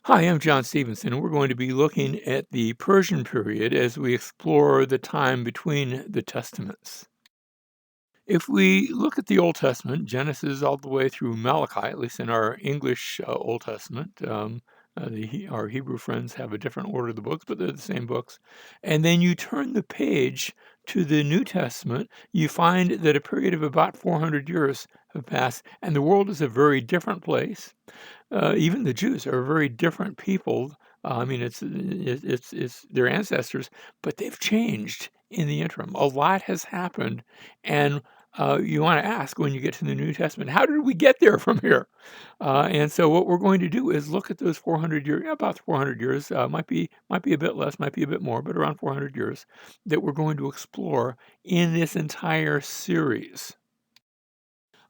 Hi, I'm John Stevenson, and we're going to be looking at the Persian period as we explore the time between the Testaments. If we look at the Old Testament, Genesis all the way through Malachi, at least in our English Old Testament, our Hebrew friends have a different order of the books, but they're the same books. And then you turn the page to the New Testament, you find that a period of about 400 years have passed, and the world is a very different place. Even the Jews are very different people. I mean, it's their ancestors, but they've changed in the interim. A lot has happened, and you want to ask when you get to the New Testament, how did we get there from here? And so, what we're going to do is look at those 400 years, about 400 years, might be a bit less, might be a bit more, but around 400 years that we're going to explore in this entire series.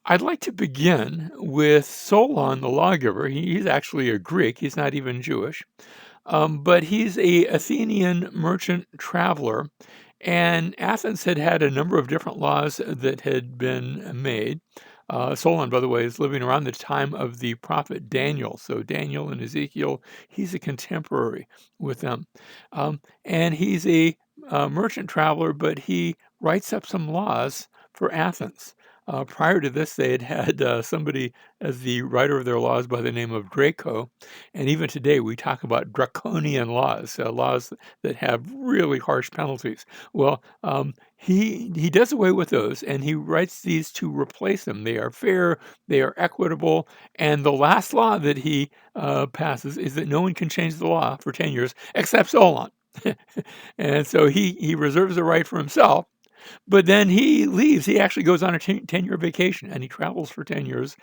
I'd like to begin with Solon, the lawgiver. He's actually a Greek. He's not even Jewish, but he's a Athenian merchant traveler. And Athens had had a number of different laws that had been made. Solon, by the way, is living around the time of the prophet Daniel. So Daniel and Ezekiel, he's a contemporary with them. And he's a merchant traveler, but he writes up some laws for Athens. Prior to this, they had had somebody as the writer of their laws by the name of Draco. And even today, we talk about draconian laws, laws that have really harsh penalties. Well, he does away with those, and he writes these to replace them. They are fair, they are equitable, and the last law that he passes is that no one can change the law for 10 years except Solon. And so he reserves the right for himself, but then he leaves. He actually goes on a 10-year vacation, and he travels for 10 years.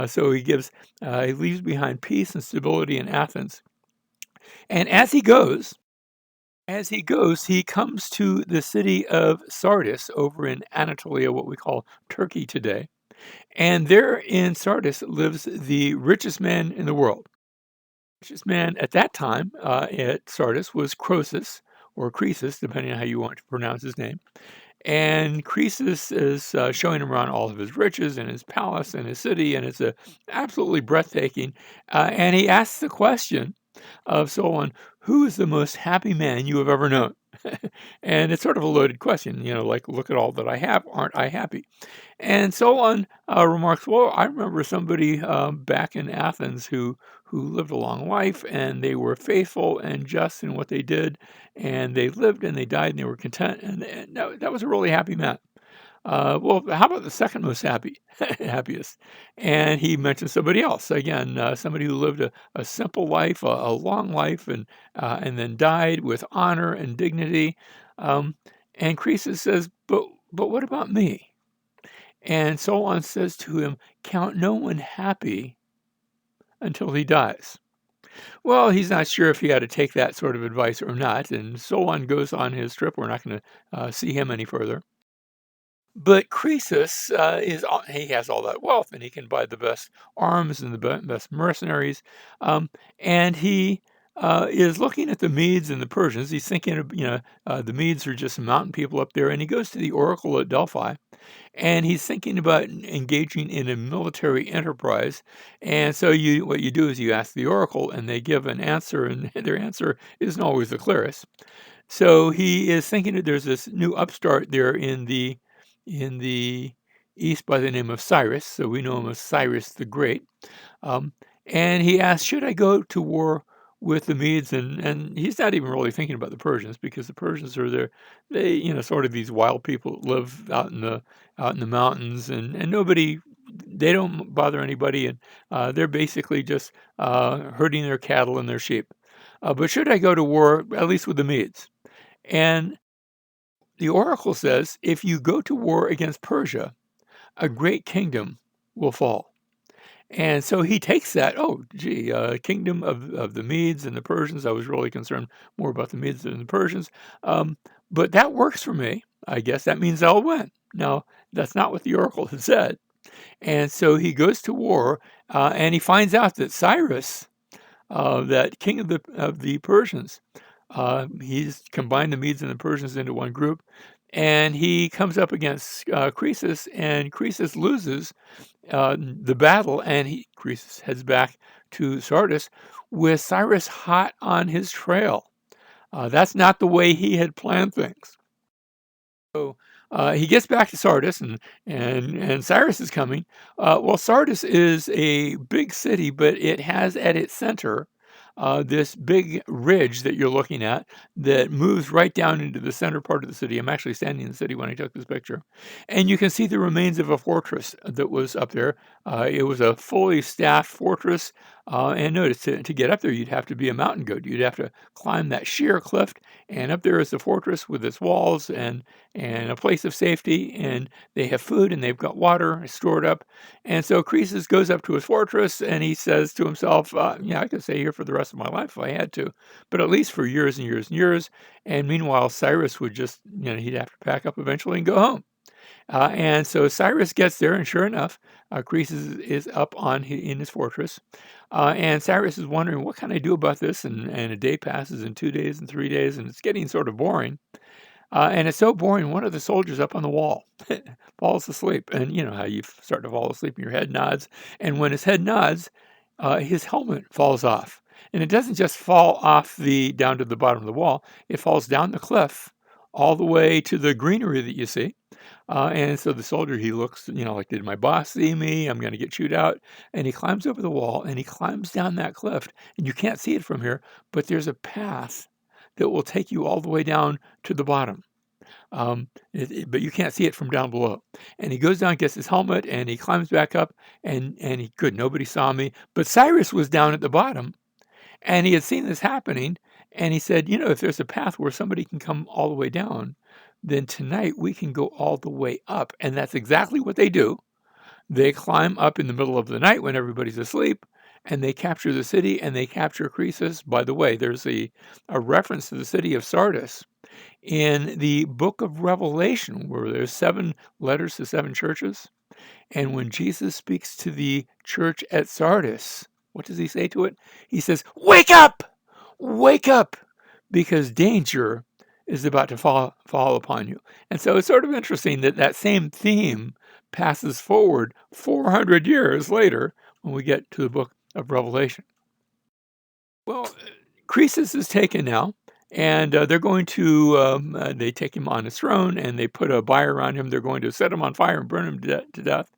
So he leaves behind peace and stability in Athens. And as he goes, he comes to the city of Sardis over in Anatolia, what we call Turkey today. And there in Sardis lives the richest man in the world. The richest man at that time at Sardis was Croesus, or Croesus, depending on how you want to pronounce his name. And Croesus is showing him around all of his riches and his palace and his city, and it's absolutely breathtaking. And he asks the question of Solon, who is the most happy man you have ever known? And it's sort of a loaded question, like, look at all that I have, aren't I happy? And Solon remarks, well, I remember somebody back in Athens who lived a long life, and they were faithful and just in what they did, and they lived and they died and they were content, and that was a really happy man. Well, how about the second most happiest? And he mentioned somebody else again, somebody who lived a simple life, a long life, and then died with honor and dignity. Um, and Croesus says, but what about me? And Solon says to him, count no one happy until he dies. Well, he's not sure if he had to take that sort of advice or not, and Solon goes on his trip. We're not going to see him any further. But Croesus he has all that wealth, and he can buy the best arms and the best mercenaries, and he is looking at the Medes and the Persians. He's thinking of, the Medes are just mountain people up there, and he goes to the oracle at Delphi, and he's thinking about engaging in a military enterprise. And so what you do is you ask the oracle, and they give an answer, and their answer isn't always the clearest. So he is thinking that there's this new upstart there in the east by the name of Cyrus. So we know him as Cyrus the Great. Um, and he asked, should I go to war with the Medes? And he's not even really thinking about the Persians, because the Persians are there. They, sort of these wild people that live out in the mountains, and nobody, they don't bother anybody, and they're basically just herding their cattle and their sheep. But should I go to war, at least with the Medes? And the oracle says, if you go to war against Persia, a great kingdom will fall. And so he takes that, oh, gee, kingdom of the Medes and the Persians. I was really concerned more about the Medes than the Persians. But that works for me. I guess that means I'll win. Now, that's not what the oracle had said. And so he goes to war, and he finds out that Cyrus, that king of the Persians, he's combined the Medes and the Persians into one group, and he comes up against Croesus, and Croesus loses the battle, and Croesus heads back to Sardis with Cyrus hot on his trail. That's not the way he had planned things. So he gets back to Sardis, and Cyrus is coming. Well, Sardis is a big city, but it has at its center this big ridge that you're looking at that moves right down into the center part of the city. I'm actually standing in the city when I took this picture, and you can see the remains of a fortress that was up there. It was a fully staffed fortress, and notice to get up there, you'd have to be a mountain goat. You'd have to climb that sheer cliff, and up there is the fortress with its walls and a place of safety, and they have food and they've got water stored up. And so Croesus goes up to his fortress and he says to himself, yeah, I could stay here for the rest of my life if I had to, but at least for years and years and years. And meanwhile, Cyrus would just, he'd have to pack up eventually and go home. And so Cyrus gets there, and sure enough, Croesus is up in his fortress. And Cyrus is wondering, what can I do about this? And a day passes, and 2 days, and 3 days, and it's getting sort of boring. And it's so boring, one of the soldiers up on the wall falls asleep. And you know how you start to fall asleep and your head nods. And when his head nods, his helmet falls off. And it doesn't just fall off down to the bottom of the wall, it falls down the cliff all the way to the greenery that you see. And so the soldier, he looks, like, did my boss see me? I'm going to get chewed out. And he climbs over the wall and he climbs down that cliff. And you can't see it from here, but there's a path that will take you all the way down to the bottom. But you can't see it from down below. And he goes down, gets his helmet, and he climbs back up, and nobody saw me. But Cyrus was down at the bottom, and he had seen this happening, and he said, if there's a path where somebody can come all the way down, then tonight we can go all the way up. And that's exactly what they do. They climb up in the middle of the night when everybody's asleep, and they capture the city, and they capture Croesus. By the way, there's a reference to the city of Sardis in the book of Revelation, where there's 7 letters to 7 churches. And when Jesus speaks to the church at Sardis, what does he say to it? He says, wake up, because danger is about to fall upon you. And so it's sort of interesting that same theme passes forward 400 years later when we get to the book of Revelation. Well, Croesus is taken now, and they're going to, they take him on his throne, and they put a bier around him. They're going to set him on fire and burn him to death.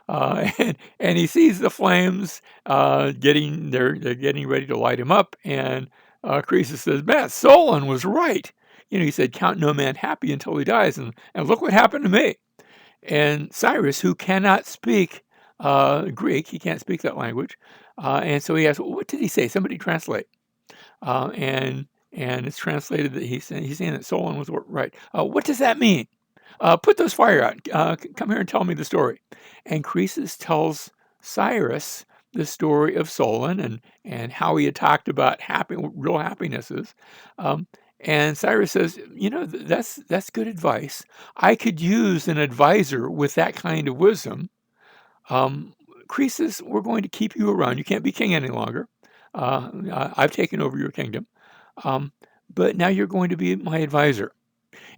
And he sees the flames they're getting ready to light him up. And Croesus says, man, Solon was right. He said, count no man happy until he dies. And look what happened to me. And Cyrus, who cannot speak Greek, he can't speak that language. And so he asks, well, what did he say? Somebody translate. And it's translated that he's saying that Solon was right. What does that mean? Put those fire out. Come here and tell me the story. And Croesus tells Cyrus the story of Solon and how he had talked about real happinesses. And Cyrus says, that's good advice. I could use an advisor with that kind of wisdom. Croesus, we're going to keep you around. You can't be king any longer. I've taken over your kingdom. But now you're going to be my advisor.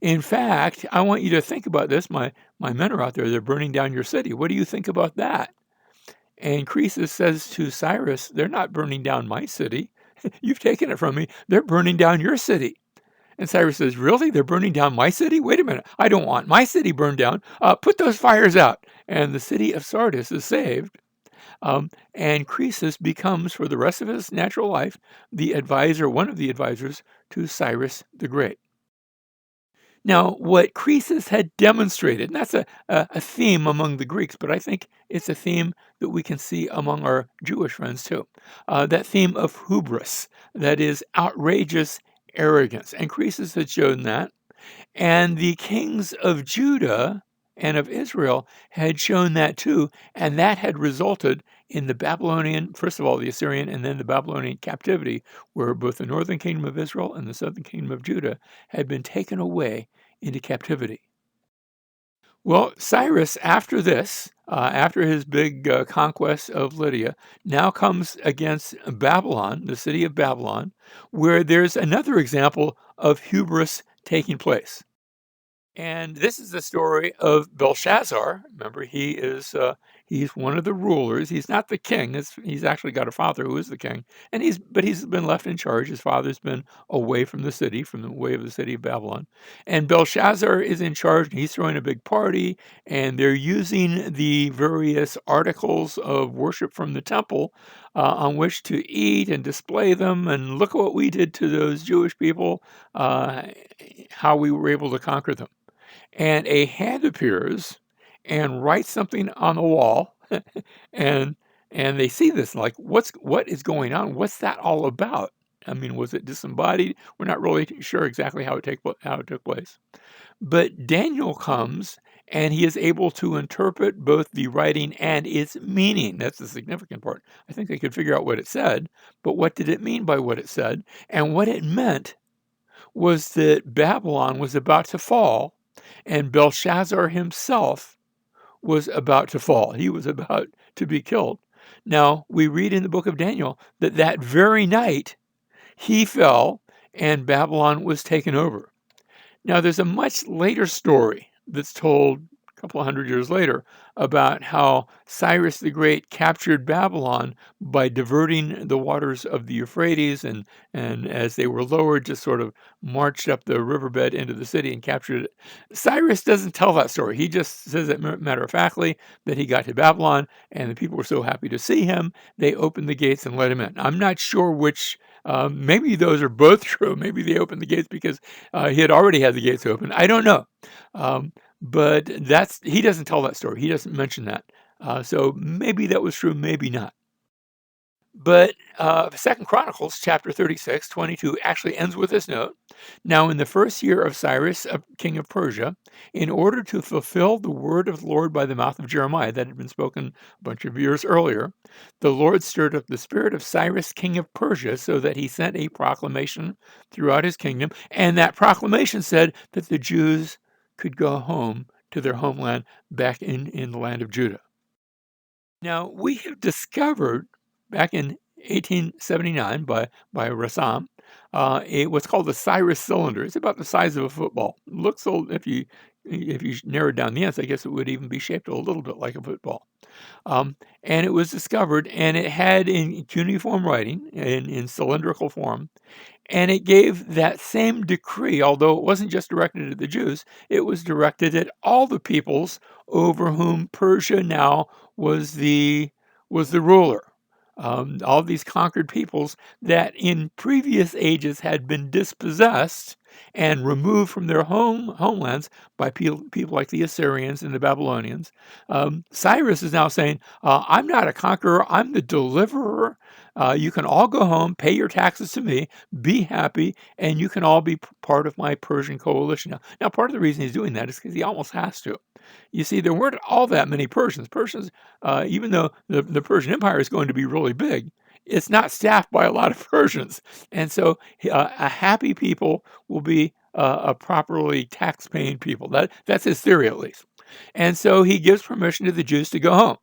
In fact, I want you to think about this. My men are out there. They're burning down your city. What do you think about that? And Croesus says to Cyrus, they're not burning down my city. You've taken it from me. They're burning down your city. And Cyrus says, really? They're burning down my city? Wait a minute. I don't want my city burned down. Put those fires out. And the city of Sardis is saved. And Croesus becomes, for the rest of his natural life, one of the advisors to Cyrus the Great. Now, what Croesus had demonstrated, and that's a theme among the Greeks, but I think it's a theme that we can see among our Jewish friends too. That theme of hubris, that is outrageous arrogance. And Croesus had shown that. And the kings of Judah and of Israel had shown that too. And that had resulted in the Babylonian, first of all, the Assyrian, and then the Babylonian captivity, where both the northern kingdom of Israel and the southern kingdom of Judah had been taken away into captivity. Well, Cyrus, after this, after his big conquest of Lydia, now comes against Babylon, the city of Babylon, where there's another example of hubris taking place. And this is the story of Belshazzar. Remember, he is He's one of the rulers. He's not the king. He's actually got a father who is the king, and he's been left in charge. His father's been away from the city, from the way of the city of Babylon, and Belshazzar is in charge. And he's throwing a big party, and they're using the various articles of worship from the temple on which to eat and display them. And look at what we did to those Jewish people, how we were able to conquer them. And a hand appears and writes something on the wall, and they see this like, what is going on? What's that all about? I mean, was it disembodied? We're not really sure exactly how it took place. But Daniel comes and he is able to interpret both the writing and its meaning. That's the significant part. I think they could figure out what it said, but what did it mean by what it said? And what it meant was that Babylon was about to fall, and Belshazzar himself was about to fall. He was about to be killed. Now, we read in the book of Daniel that that very night he fell and Babylon was taken over. Now, there's a much later story that's told a couple of hundred years later about how Cyrus the Great captured Babylon by diverting the waters of the Euphrates, and as they were lowered, just sort of marched up the riverbed into the city and captured it. Cyrus doesn't tell that story. He just says it matter-of-factly that he got to Babylon, and the people were so happy to see him, they opened the gates and let him in. I'm not sure which. Maybe those are both true. Maybe they opened the gates because he had already had the gates open. I don't know. But he doesn't tell that story. He doesn't mention that. So maybe that was true, maybe not. But 2 Chronicles chapter 36:22 actually ends with this note. Now in the first year of Cyrus, king of Persia, in order to fulfill the word of the Lord by the mouth of Jeremiah that had been spoken a bunch of years earlier, the Lord stirred up the spirit of Cyrus, king of Persia, so that he sent a proclamation throughout his kingdom. And that proclamation said that the Jews could go home to their homeland back in the land of Judah. Now, we have discovered back in 1879 by Rassam what's called the Cyrus cylinder. It's about the size of a football. Looks old if you narrowed down the ends, I guess it would even be shaped a little bit like a football. And it was discovered, and it had in cuneiform writing in cylindrical form. And it gave that same decree, although it wasn't just directed at the Jews, it was directed at all the peoples over whom Persia now was the ruler. All these conquered peoples that in previous ages had been dispossessed and removed from their homelands by people like the Assyrians and the Babylonians. Cyrus is now saying, I'm not a conqueror, I'm the deliverer. You can all go home, pay your taxes to me, be happy, and you can all be part of my Persian coalition. Now, part of the reason he's doing that is because he almost has to. You see, there weren't all that many Persians. Even though the Persian Empire is going to be really big, it's not staffed by a lot of Persians. And so a happy people will be a properly tax-paying people. That's his theory, at least. And so he gives permission to the Jews to go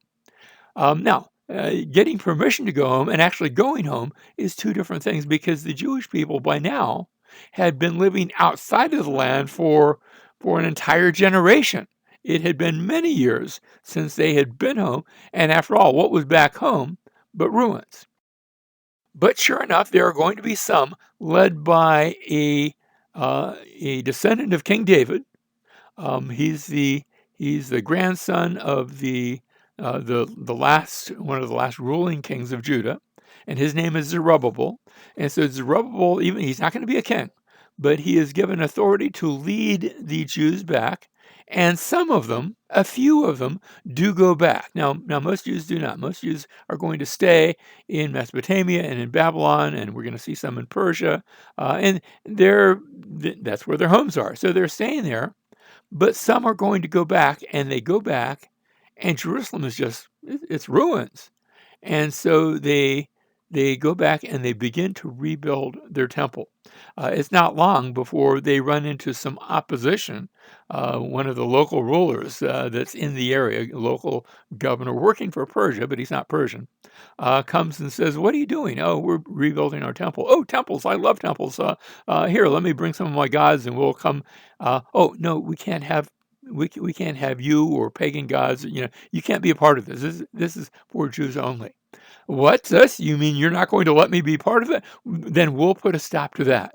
home. Now, getting permission to go home and actually going home is two different things, because the Jewish people by now had been living outside of the land for an entire generation. It had been many years since they had been home, and after all, what was back home but ruins? But sure enough, there are going to be some led by a descendant of King David. He's the grandson of the last one of the last ruling kings of Judah, and his name is Zerubbabel. And so Zerubbabel, even he's not going to be a king, but he is given authority to lead the Jews back. And some of them, a few of them, do go back. Now most Jews do not. Most Jews are going to stay in Mesopotamia and in Babylon, and we're going to see some in Persia, and that's where their homes are. So they're staying there. But some are going to go back, and they go back, and Jerusalem is it's ruins. And so they go back and they begin to rebuild their temple. It's not long before they run into some opposition. One of the local rulers that's in the area, a local governor working for Persia, but he's not Persian, comes and says, "What are you doing?" "Oh, we're rebuilding our temple." "Oh, temples, I love temples. Here, let me bring some of my gods and we'll come." "Oh, no, we can't have we can't have you or pagan gods. You can't be a part of this. This is for Jews only. What's this? You mean you're not going to let me be part of it? Then we'll put a stop to that.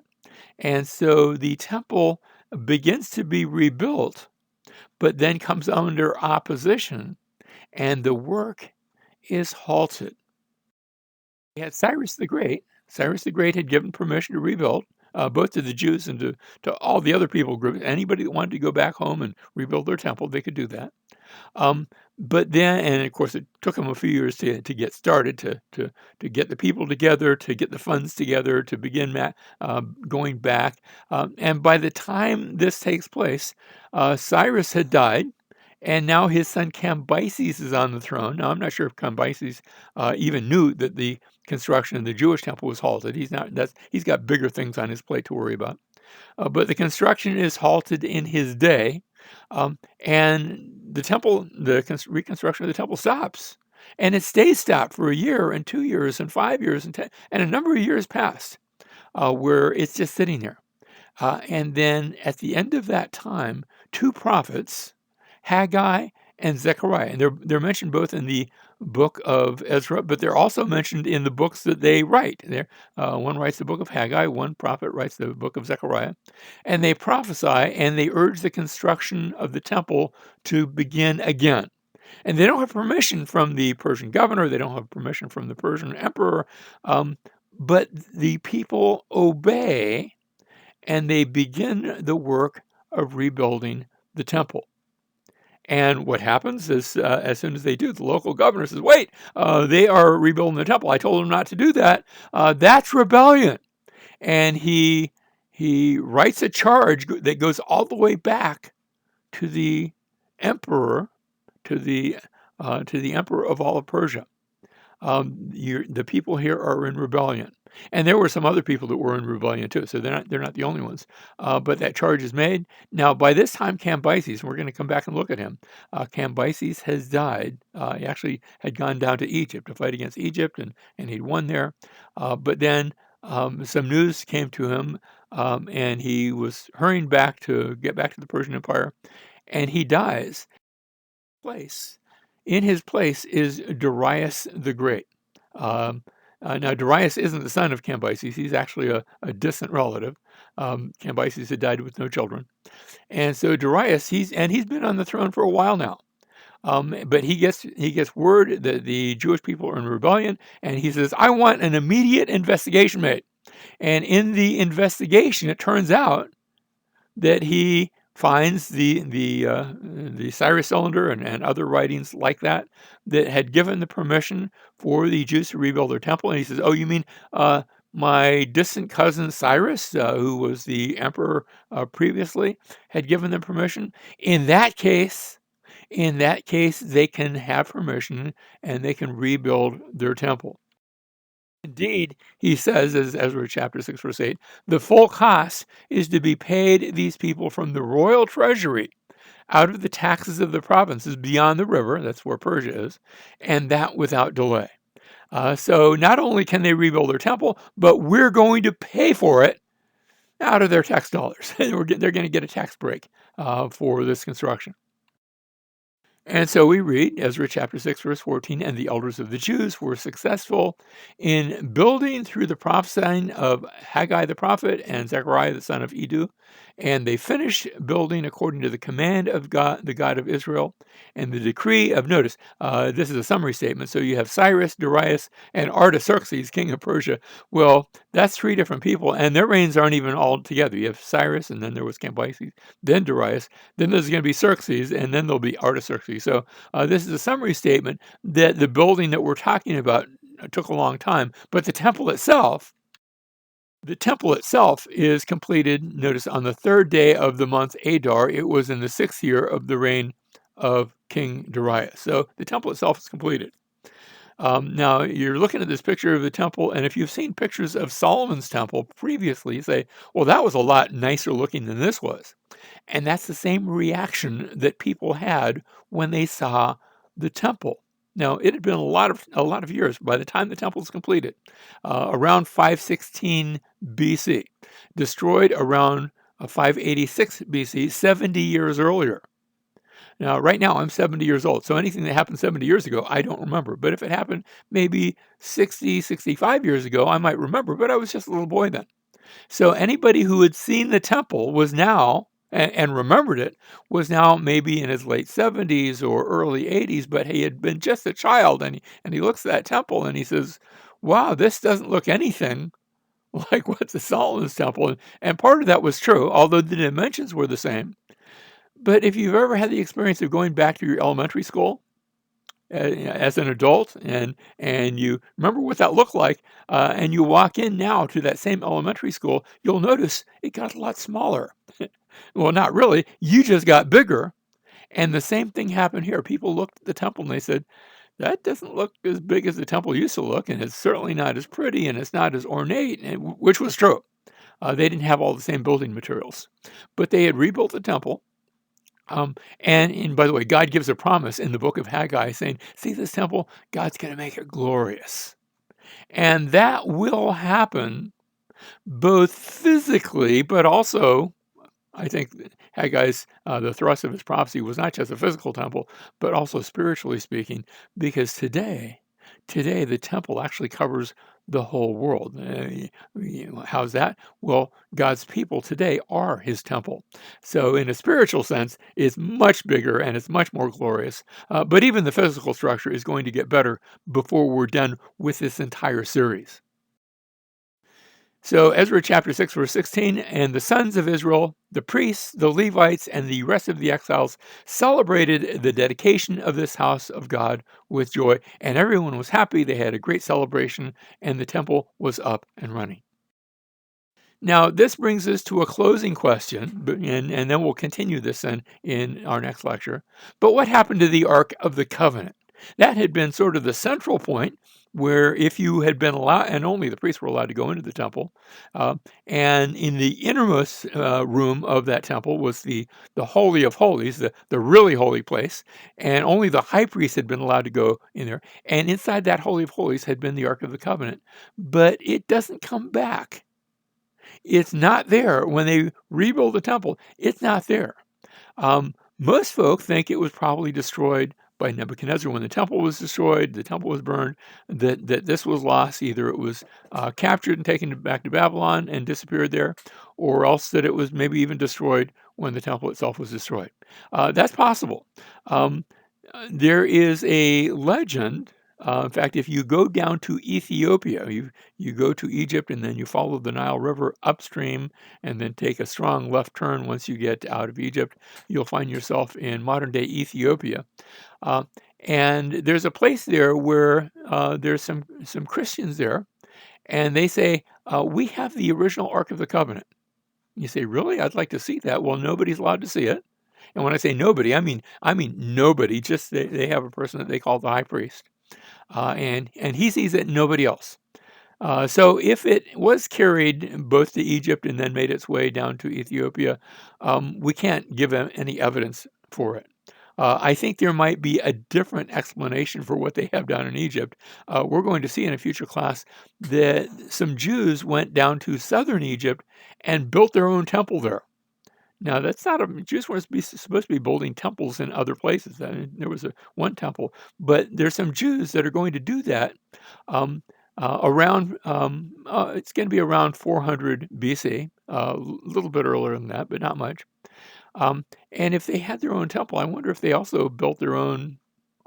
And so the temple begins to be rebuilt, but then comes under opposition, and the work is halted. We had Cyrus the Great. Cyrus the Great had given permission to rebuild, both to the Jews and to all the other people groups. Anybody that wanted to go back home and rebuild their temple, they could do that. Um, but then, and of course, it took them a few years to get started, to get the people together, to get the funds together, to begin going back. And by the time this takes place, Cyrus had died, and now his son Cambyses is on the throne. Now, I'm not sure if Cambyses even knew that the construction of the Jewish temple was halted. He's got bigger things on his plate to worry about. But the construction is halted in his day, and the reconstruction of the temple stops. And it stays stopped for a year and 2 years and 5 years and 10, and a number of years past, where it's just sitting there. And then at the end of that time, two prophets, Haggai and Zechariah, and they're mentioned both in the book of Ezra, but they're also mentioned in the books that they write. One writes the book of Haggai, one prophet writes the book of Zechariah, and they prophesy and they urge the construction of the temple to begin again. And they don't have permission from the Persian governor, they don't have permission from the Persian emperor, but the people obey and they begin the work of rebuilding the temple. And what happens is, as soon as they do, the local governor says, wait, they are rebuilding the temple. I told them not to do that. That's rebellion. And he writes a charge that goes all the way back to the emperor, to the emperor of all of Persia. The people here are in rebellion. And there were some other people that were in rebellion too, so they're not the only ones. But that charge is made. Now, by this time, Cambyses, we're going to come back and look at him. Cambyses has died. He actually had gone down to Egypt to fight against Egypt, and he'd won there. But then some news came to him, and he was hurrying back to get back to the Persian Empire, and he dies. In his place is Darius the Great. Now, Darius isn't the son of Cambyses. He's actually a distant relative. Cambyses had died with no children. And so Darius, he's been on the throne for a while now. But he gets word that the Jewish people are in rebellion, and he says, I want an immediate investigation made. And in the investigation, it turns out that he finds the Cyrus cylinder and other writings like that had given the permission for the Jews to rebuild their temple. And he says, oh, you mean my distant cousin Cyrus, who was the emperor previously, had given them permission? In that case, they can have permission and they can rebuild their temple. Indeed, he says, as Ezra chapter 6, verse 8, the full cost is to be paid these people from the royal treasury out of the taxes of the provinces beyond the river, that's where Persia is, and that without delay. So not only can they rebuild their temple, but we're going to pay for it out of their tax dollars. They're going to get a tax break for this construction. And so we read Ezra chapter 6, verse 14, and the elders of the Jews were successful in building through the prophesying of Haggai the prophet and Zechariah the son of Iddo, and they finished building according to the command of God, the God of Israel, and the decree of, notice, this is a summary statement, so you have Cyrus, Darius, and Artaxerxes, king of Persia. Well, that's three different people, and their reigns aren't even all together. You have Cyrus, and then there was Cambyses, then Darius, then there's going to be Xerxes, and then there'll be Artaxerxes. So this is a summary statement that the building that we're talking about took a long time, but the temple itself is completed, notice, on the third day of the month Adar. It was in the 6th year of the reign of King Darius. So the temple itself is completed. Now, you're looking at this picture of the temple, and if you've seen pictures of Solomon's temple previously, you say, well, that was a lot nicer looking than this was. And that's the same reaction that people had when they saw the temple. Now, it had been a lot of years by the time the temple was completed, around 516 BC, destroyed around 586 BC, 70 years earlier. Now, right now, I'm 70 years old, so anything that happened 70 years ago, I don't remember. But if it happened maybe 60, 65 years ago, I might remember, but I was just a little boy then. So anybody who had seen the temple was now and remembered it was now maybe in his late 70s or early 80s, but he had been just a child, and he looks at that temple and he says, "Wow, this doesn't look anything like what's the Solomon's temple." And part of that was true, although the dimensions were the same. But if you've ever had the experience of going back to your elementary school as an adult, and you remember what that looked like, and you walk in now to that same elementary school, you'll notice it got a lot smaller. Well, not really. You just got bigger. And the same thing happened here. People looked at the temple and they said, that doesn't look as big as the temple used to look, and it's certainly not as pretty, and it's not as ornate, which was true. They didn't have all the same building materials, but they had rebuilt the temple. And by the way, God gives a promise in the book of Haggai saying, see this temple, God's going to make it glorious. And that will happen both physically, but also, I think Haggai's, the thrust of his prophecy was not just a physical temple, but also spiritually speaking, because today the temple actually covers the whole world. How's that? Well, God's people today are his temple. So in a spiritual sense, it's much bigger and it's much more glorious. But even the physical structure is going to get better before we're done with this entire series. So Ezra chapter 6, verse 16, and the sons of Israel, the priests, the Levites, and the rest of the exiles celebrated the dedication of this house of God with joy, and everyone was happy. They had a great celebration, and the temple was up and running. Now, this brings us to a closing question, and then we'll continue this in our next lecture. But what happened to the Ark of the Covenant? That had been sort of the central point where if you had been allowed, and only the priests were allowed to go into the temple, and in the innermost room of that temple was the Holy of Holies, the really holy place, and only the high priest had been allowed to go in there. And inside that Holy of Holies had been the Ark of the Covenant, but it doesn't come back. It's not there. When they rebuild the temple, it's not there. Most folk think it was probably destroyed by Nebuchadnezzar when the temple was destroyed, the temple was burned, that this was lost. Either it was captured and taken back to Babylon and disappeared there, or else that it was maybe even destroyed when the temple itself was destroyed. That's possible. There is a legend. In fact, if you go down to Ethiopia, you go to Egypt and then you follow the Nile River upstream and then take a strong left turn once you get out of Egypt, you'll find yourself in modern-day Ethiopia. And there's a place there where there's some Christians there, and they say, we have the original Ark of the Covenant. You say, really? I'd like to see that. Well, nobody's allowed to see it. And when I say nobody, I mean nobody. Just they have a person that they call the high priest, and he sees it, and nobody else. So if it was carried both to Egypt and then made its way down to Ethiopia, we can't give any evidence for it. I think there might be a different explanation for what they have down in Egypt. We're going to see in a future class that some Jews went down to southern Egypt and built their own temple there. Now, that's not Jews weren't supposed to be building temples in other places. I mean, there was one temple, but there's some Jews that are going to do that it's going to be around 400 BC, a little bit earlier than that, but not much. And if they had their own temple, I wonder if they also built their own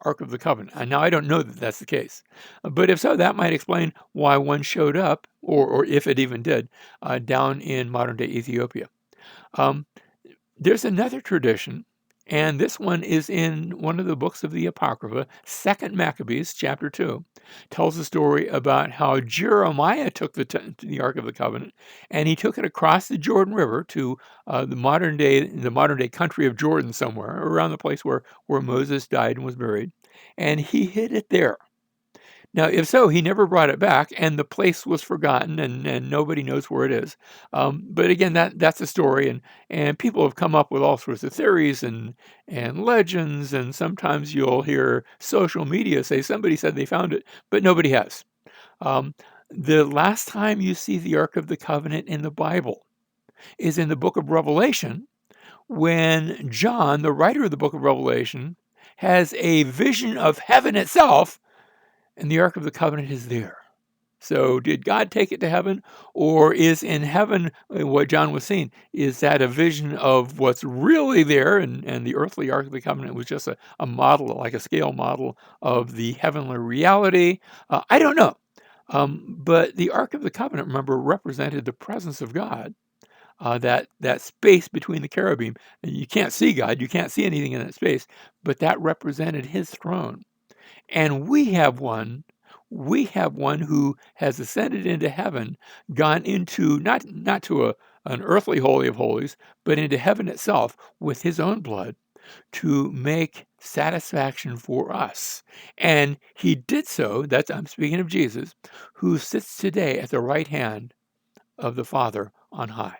Ark of the Covenant. And now, I don't know that that's the case, but if so, that might explain why one showed up, or if it even did, down in modern-day Ethiopia. There's another tradition, and this one is in one of the books of the Apocrypha. 2nd Maccabees, chapter 2, tells a story about how Jeremiah took the Ark of the Covenant, and he took it across the Jordan River to the modern day country of Jordan, somewhere around the place where Moses died and was buried, and he hid it there. Now, if so, he never brought it back, and the place was forgotten, and nobody knows where it is. But again, that's a story, and people have come up with all sorts of theories and legends, and sometimes you'll hear social media say somebody said they found it, but nobody has. The last time you see the Ark of the Covenant in the Bible is in the book of Revelation, when John, the writer of the book of Revelation, has a vision of heaven itself, and the Ark of the Covenant is there. So did God take it to heaven, or is in heaven what John was seeing? Is that a vision of what's really there, and the earthly Ark of the Covenant was just a model, like a scale model of the heavenly reality? I don't know. But the Ark of the Covenant, remember, represented the presence of God, that space between the cherubim. And you can't see God, you can't see anything in that space, but that represented his throne. And we have one who has ascended into heaven, gone into not to an earthly holy of holies, but into heaven itself with his own blood to make satisfaction for us. And he did so, that's I'm speaking of Jesus, who sits today at the right hand of the Father on high.